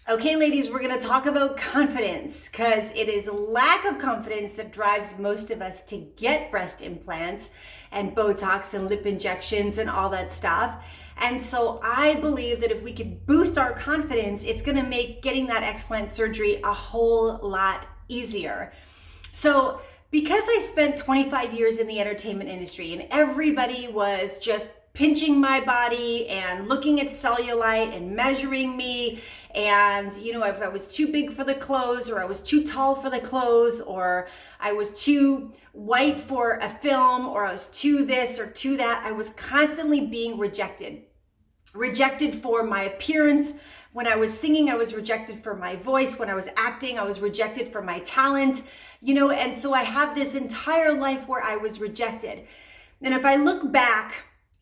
Okay, ladies, we're going to talk about confidence because it is lack of confidence that drives most of us to get breast implants and Botox and lip injections and all that stuff. And so I believe that if we could boost our confidence, it's going to make getting that explant surgery a whole lot easier. So because I spent 25 years in the entertainment industry and everybody was just pinching my body and looking at cellulite and measuring me, and if I was too big for the clothes, or I was too tall for the clothes, or I was too white for a film, or I was too this or too that, I was constantly being rejected for my appearance. When I was singing, I was rejected for my voice. When I was acting, I was rejected for my talent, and so I have this entire life where I was rejected. And if I look back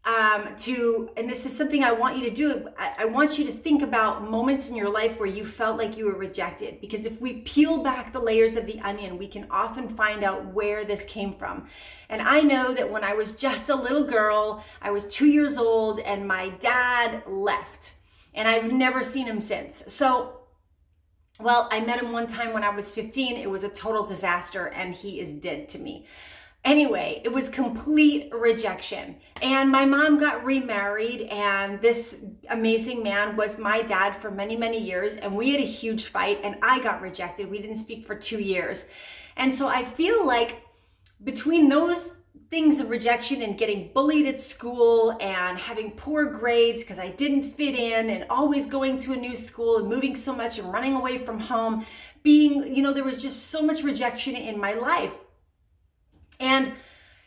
and this is something I want you to do, I want you to think about moments in your life where you felt like you were rejected, because if we peel back the layers of the onion, we can often find out where this came from. And I know that when I was just a little girl, I was 2 years old and my dad left, and I've never seen him since. Well, I met him one time when I was 15. It was a total disaster and he is dead to me. Anyway, it was complete rejection. And my mom got remarried, and this amazing man was my dad for many, many years. And we had a huge fight and I got rejected. We didn't speak for 2 years. And so I feel like between those things of rejection and getting bullied at school and having poor grades because I didn't fit in, and always going to a new school and moving so much and running away from home, there was just so much rejection in my life. And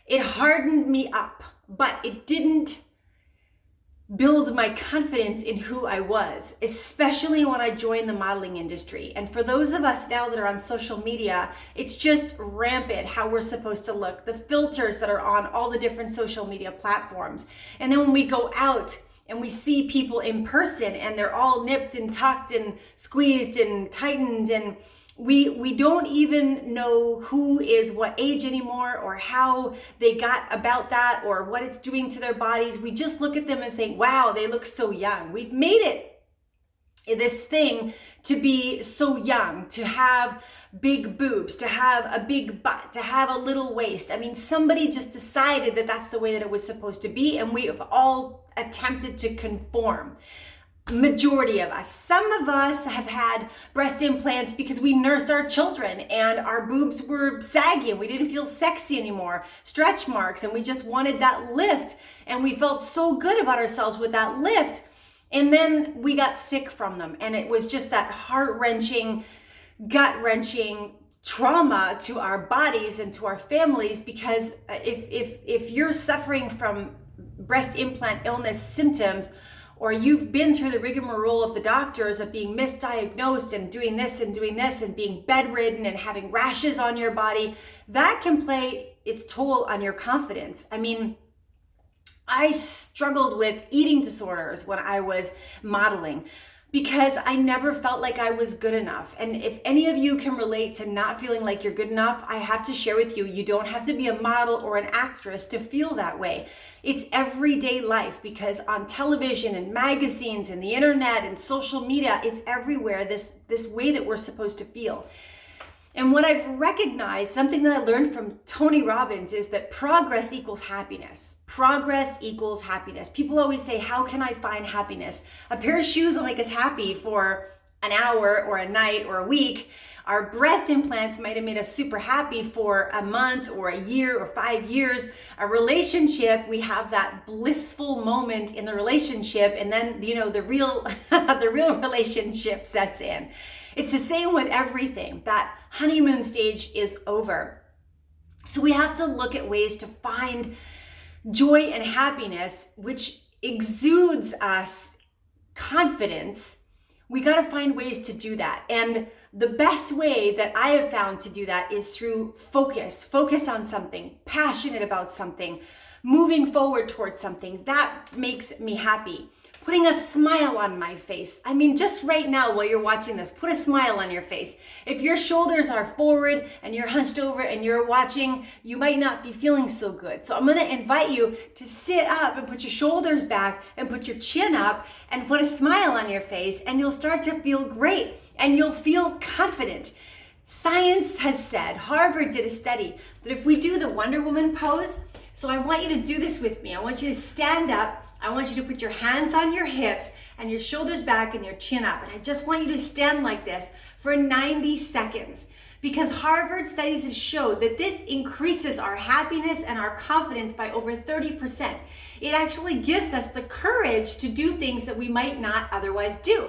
it hardened me up, but it didn't build my confidence in who I was, especially when I joined the modeling industry. And for those of us now that are on social media, it's just rampant how we're supposed to look, the filters that are on all the different social media platforms. And then when we go out and we see people in person and they're all nipped and tucked and squeezed and tightened, and we don't even know who is what age anymore, or how they got about that, or what it's doing to their bodies. We just look at them and think, wow, they look so young. We've made it this thing to be so young, to have big boobs, to have a big butt, to have a little waist. I mean, somebody just decided that that's the way that it was supposed to be, and we have all attempted to conform. Majority of us. Some of us have had breast implants because we nursed our children and our boobs were saggy and we didn't feel sexy anymore, stretch marks, and we just wanted that lift, and we felt so good about ourselves with that lift, and then we got sick from them, and it was just that heart-wrenching, gut-wrenching trauma to our bodies and to our families. Because if you're suffering from breast implant illness symptoms, or you've been through the rigmarole of the doctors of being misdiagnosed and doing this and being bedridden and having rashes on your body, that can play its toll on your confidence. I mean, I struggled with eating disorders when I was modeling because I never felt like I was good enough. And if any of you can relate to not feeling like you're good enough, I have to share with you, you don't have to be a model or an actress to feel that way. It's everyday life, because on television and magazines and the internet and social media, it's everywhere, this way that we're supposed to feel. And what I've recognized, something that I learned from Tony Robbins, is that progress equals happiness. Progress equals happiness. People always say, how can I find happiness? A pair of shoes will make us happy for an hour or a night or a week. Our breast implants might have made us super happy for a month or a year or 5 years. A relationship, we have that blissful moment in the relationship, and then the real the real relationship sets in. It's the same with everything. That honeymoon stage is over. So we have to look at ways to find joy and happiness, which exudes us confidence. We got to find ways to do that. And the best way that I have found to do that is through focus on something, passionate about something, moving forward towards something that makes me happy. putting a smile on my face. I mean, just right now while you're watching this, put a smile on your face. If your shoulders are forward and you're hunched over and you're watching, you might not be feeling so good. So I'm gonna invite you to sit up and put your shoulders back and put your chin up and put a smile on your face, and you'll start to feel great and you'll feel confident. Science has said, Harvard did a study, that if we do the Wonder Woman pose, so I want you to do this with me. I want you to stand up. I want you to put your hands on your hips and your shoulders back and your chin up. And I just want you to stand like this for 90 seconds. Because Harvard studies have showed that this increases our happiness and our confidence by over 30%. It actually gives us the courage to do things that we might not otherwise do.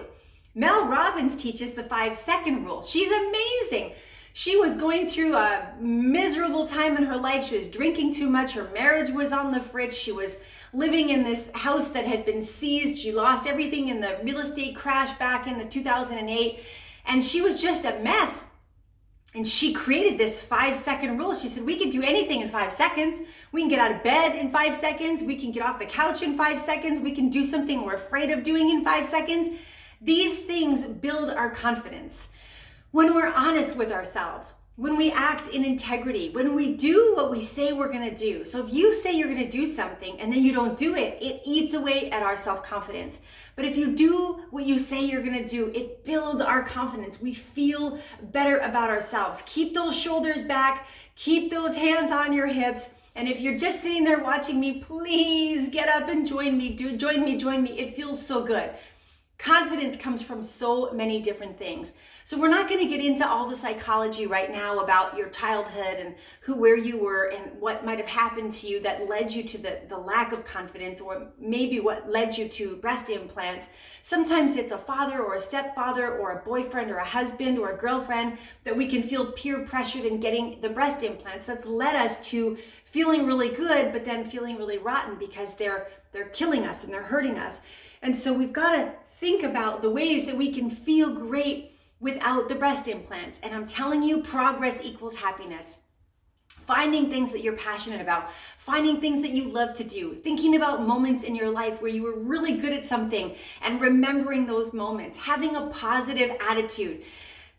Mel Robbins teaches the 5-second rule. She's amazing. She was going through a miserable time in her life. She was drinking too much. Her marriage was on the fritz. She was living in this house that had been seized. She lost everything in the real estate crash back in the 2008. And she was just a mess. And she created this 5-second rule. She said, we can do anything in 5 seconds. We can get out of bed in 5 seconds. We can get off the couch in 5 seconds. We can do something we're afraid of doing in 5 seconds. These things build our confidence. When we're honest with ourselves, when we act in integrity, when we do what we say we're gonna do. So if you say you're gonna do something and then you don't do it, it eats away at our self-confidence. But if you do what you say you're gonna do, it builds our confidence. We feel better about ourselves. Keep those shoulders back, keep those hands on your hips. And if you're just sitting there watching me, please get up and join me. Join me. It feels so good. Confidence comes from so many different things. So we're not going to get into all the psychology right now about your childhood and where you were and what might have happened to you that led you to the lack of confidence, or maybe what led you to breast implants. Sometimes it's a father or a stepfather or a boyfriend or a husband or a girlfriend that we can feel peer pressured in getting the breast implants. That's led us to feeling really good, but then feeling really rotten because they're killing us and they're hurting us. And so we've got to think about the ways that we can feel great without the breast implants. And I'm telling you, progress equals happiness. Finding things that you're passionate about, finding things that you love to do, thinking about moments in your life where you were really good at something and remembering those moments, having a positive attitude.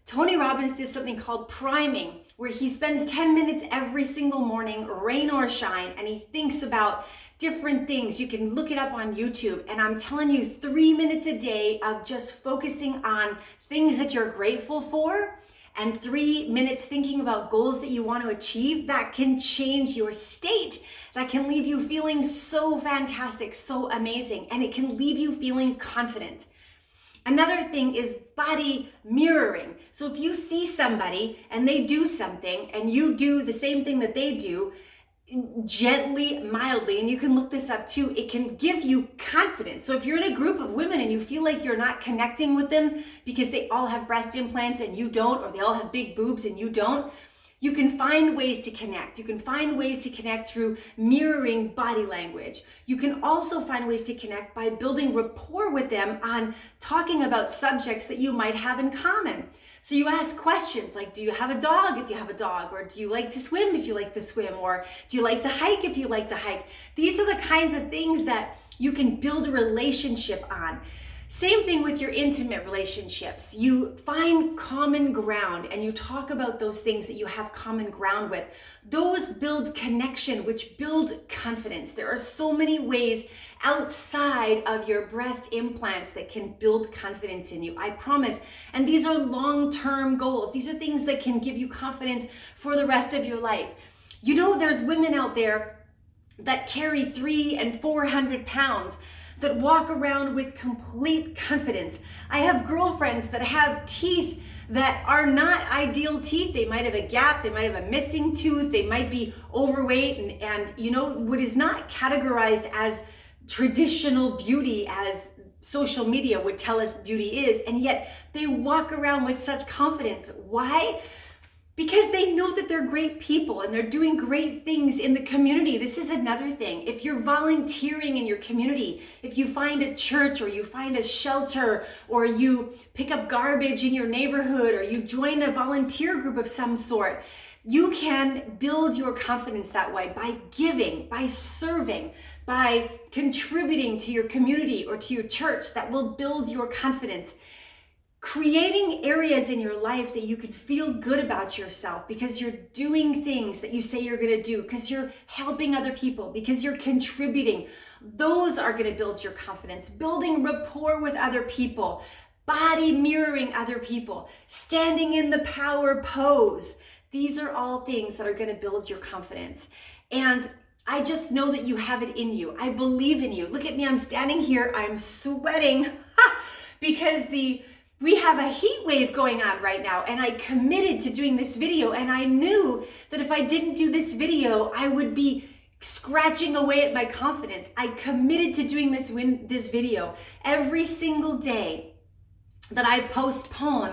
Tony Robbins did something called priming, where he spends 10 minutes every single morning, rain or shine, and he thinks about different things. You can look it up on YouTube. And I'm telling you, 3 minutes a day of just focusing on things that you're grateful for, and 3 minutes thinking about goals that you want to achieve, that can change your state. That can leave you feeling so fantastic, so amazing, and it can leave you feeling confident. Another thing is body mirroring. So if you see somebody and they do something and you do the same thing that they do, gently, mildly, and you can look this up too, it can give you confidence. So if you're in a group of women and you feel like you're not connecting with them because they all have breast implants and you don't, or they all have big boobs and you don't, you can find ways to connect. You can find ways to connect through mirroring body language. You can also find ways to connect by building rapport with them on talking about subjects that you might have in common. So you ask questions like, do you have a dog if you have a dog? Or do you like to swim if you like to swim? Or do you like to hike if you like to hike? These are the kinds of things that you can build a relationship on. Same thing with your intimate relationships. You find common ground and you talk about those things that you have common ground with. Those build connection, which build confidence. There are so many ways outside of your breast implants that can build confidence in you, I promise. And these are long-term goals. These are things that can give you confidence for the rest of your life. You know, there's women out there that carry 300 and 400 pounds that walk around with complete confidence. I have girlfriends that have teeth that are not ideal teeth. They might have a gap, they might have a missing tooth, they might be overweight, and you know, what is not categorized as traditional beauty as social media would tell us beauty is, and yet they walk around with such confidence. Why? Because they know that they're great people and they're doing great things in the community. This is another thing. If you're volunteering in your community, if you find a church or you find a shelter or you pick up garbage in your neighborhood or you join a volunteer group of some sort, you can build your confidence that way by giving, by serving. by contributing to your community or to your church that will build your confidence. Creating areas in your life that you can feel good about yourself because you're doing things that you say you're going to do, because you're helping other people, because you're contributing. Those are going to build your confidence. Building rapport with other people, body mirroring other people, standing in the power pose. These are all things that are going to build your confidence. And I just know that you have it in you. I believe in you. Look at me, I'm standing here, I'm sweating because we have a heat wave going on right now, and I committed to doing this video, and I knew that if I didn't do this video, I would be scratching away at my confidence. I committed to doing this video every single day that I postpone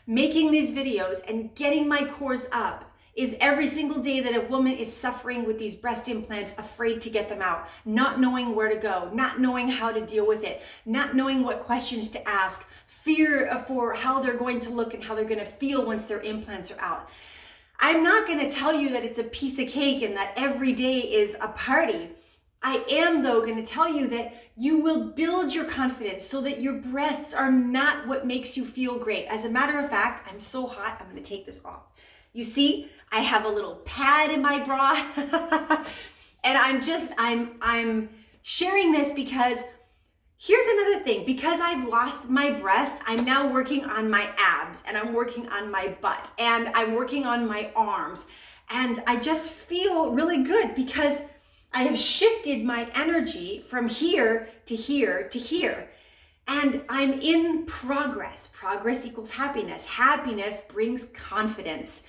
making these videos and getting my course up is every single day that a woman is suffering with these breast implants, afraid to get them out, not knowing where to go, not knowing how to deal with it, not knowing what questions to ask, fear for how they're going to look and how they're going to feel once their implants are out. I'm not going to tell you that it's a piece of cake and that every day is a party. I am, though, going to tell you that you will build your confidence so that your breasts are not what makes you feel great. As a matter of fact, I'm so hot, I'm going to take this off. You see, I have a little pad in my bra and I'm sharing this because here's another thing. Because I've lost my breasts, I'm now working on my abs, and I'm working on my butt, and I'm working on my arms. And I just feel really good because I have shifted my energy from here to here to here. And I'm in progress. Progress equals happiness. Happiness brings confidence.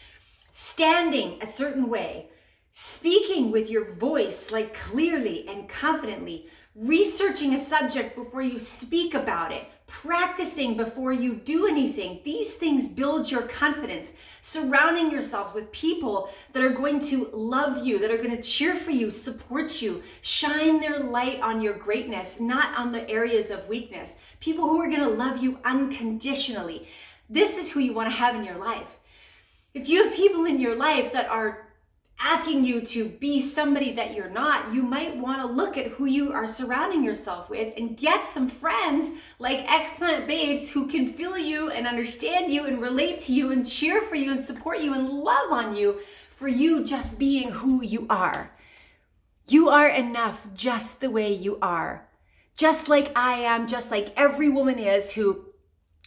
Standing a certain way, speaking with your voice like clearly and confidently, researching a subject before you speak about it, practicing before you do anything. These things build your confidence. Surrounding yourself with people that are going to love you, that are going to cheer for you, support you, shine their light on your greatness, not on the areas of weakness. People who are going to love you unconditionally. This is who you want to have in your life. If you have people in your life that are asking you to be somebody that you're not, you might want to look at who you are surrounding yourself with and get some friends like Explant Babes who can feel you and understand you and relate to you and cheer for you and support you and love on you for you just being who you are. You are enough just the way you are. Just like I am, just like every woman is who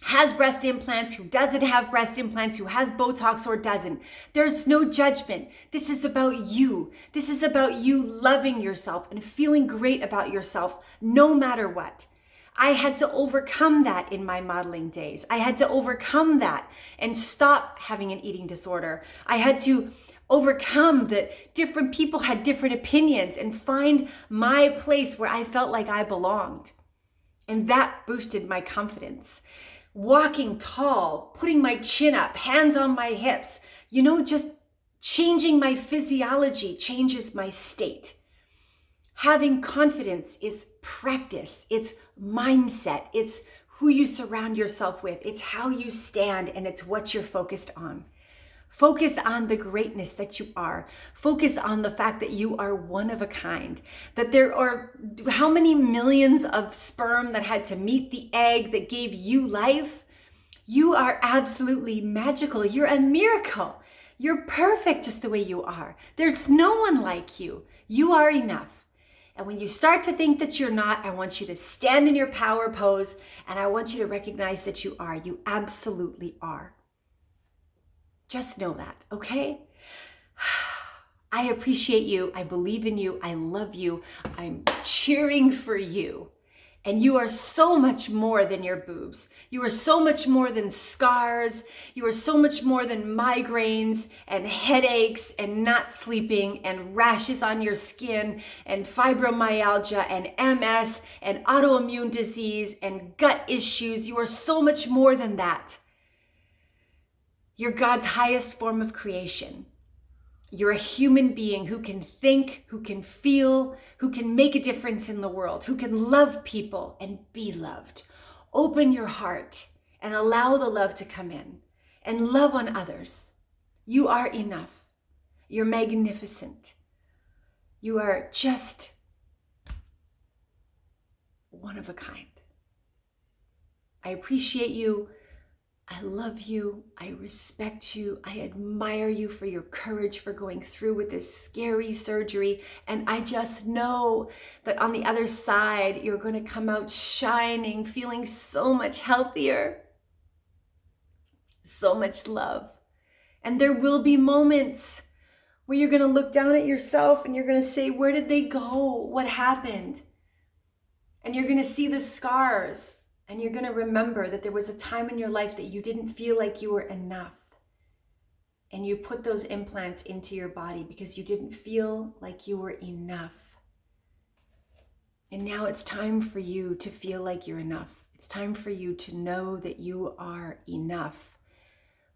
has breast implants, who doesn't have breast implants, who has Botox or doesn't. There's no judgment. This is about you. This is about you loving yourself and feeling great about yourself no matter what. I had to overcome that in my modeling days. I had to overcome that and stop having an eating disorder. I had to overcome that different people had different opinions and find my place where I felt like I belonged. And that boosted my confidence. Walking tall, putting my chin up, hands on my hips, just changing my physiology changes my state. Having confidence is practice, it's mindset, it's who you surround yourself with, it's how you stand, and it's what you're focused on. Focus on the greatness that you are. Focus on the fact that you are one of a kind. That there are how many millions of sperm that had to meet the egg that gave you life? You are absolutely magical. You're a miracle. You're perfect just the way you are. There's no one like you. You are enough. And when you start to think that you're not, I want you to stand in your power pose, and I want you to recognize that you are. You absolutely are. Just know that, okay? I appreciate you. I believe in you. I love you. I'm cheering for you. And you are so much more than your boobs. You are so much more than scars. You are so much more than migraines and headaches and not sleeping and rashes on your skin and fibromyalgia and MS and autoimmune disease and gut issues. You are so much more than that. You're God's highest form of creation. You're a human being who can think, who can feel, who can make a difference in the world, who can love people and be loved. Open your heart and allow the love to come in and love on others. You are enough. You're magnificent. You are just one of a kind. I appreciate you. I love you. I respect you. I admire you for your courage for going through with this scary surgery. And I just know that on the other side, you're going to come out shining, feeling so much healthier, so much love. And there will be moments where you're going to look down at yourself and you're going to say, where did they go? What happened? And you're going to see the scars. And you're going to remember that there was a time in your life that you didn't feel like you were enough. And you put those implants into your body because you didn't feel like you were enough. And now it's time for you to feel like you're enough. It's time for you to know that you are enough.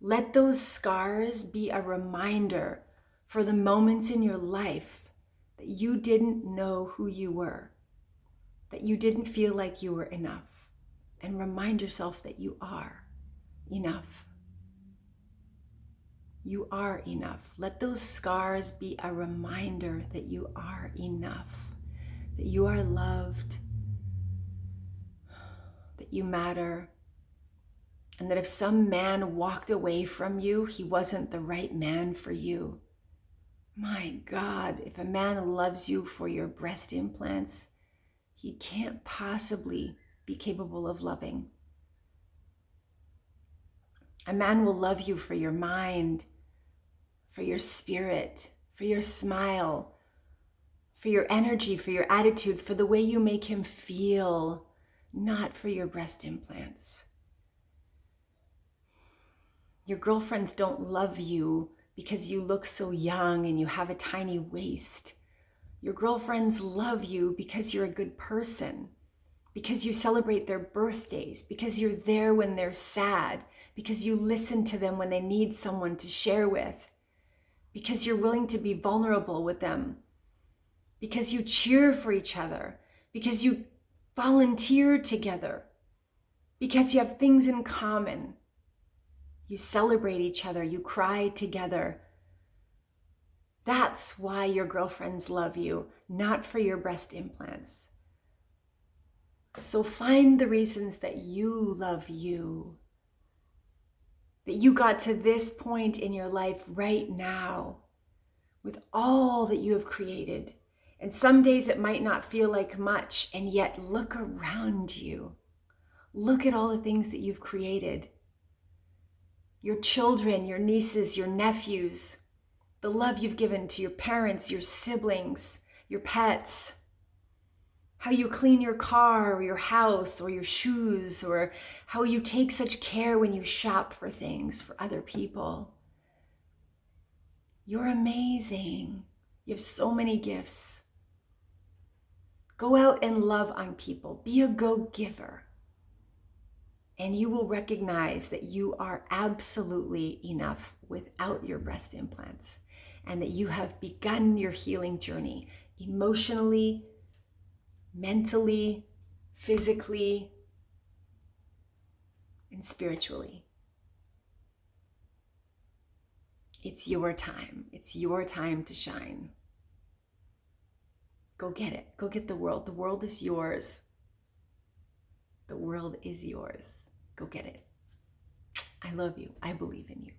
Let those scars be a reminder for the moments in your life that you didn't know who you were, that you didn't feel like you were enough. And remind yourself that you are enough. You are enough. Let those scars be a reminder that you are enough, that you are loved, that you matter, and that if some man walked away from you, he wasn't the right man for you. My God, if a man loves you for your breast implants, he can't possibly be capable of loving. A man will love you for your mind, for your spirit, for your smile, for your energy, for your attitude, for the way you make him feel, not for your breast implants. Your girlfriends don't love you because you look so young and you have a tiny waist. Your girlfriends love you because you're a good person, because you celebrate their birthdays, because you're there when they're sad, because you listen to them when they need someone to share with, because you're willing to be vulnerable with them, because you cheer for each other, because you volunteer together, because you have things in common. You celebrate each other, you cry together. That's why your girlfriends love you, not for your breast implants. So find the reasons that you love you, that you got to this point in your life right now with all that you have created. And some days it might not feel like much, and yet look around you. Look at all the things that you've created. Your children, your nieces, your nephews, the love you've given to your parents, your siblings, your pets, how you clean your car or your house or your shoes, or how you take such care when you shop for things for other people. You're amazing. You have so many gifts. Go out and love on people. Be a go-giver. And you will recognize that you are absolutely enough without your breast implants, and that you have begun your healing journey emotionally, mentally, physically, and spiritually. It's your time. It's your time to shine. Go get it. Go get the world. The world is yours. The world is yours. Go get it. I love you. I believe in you.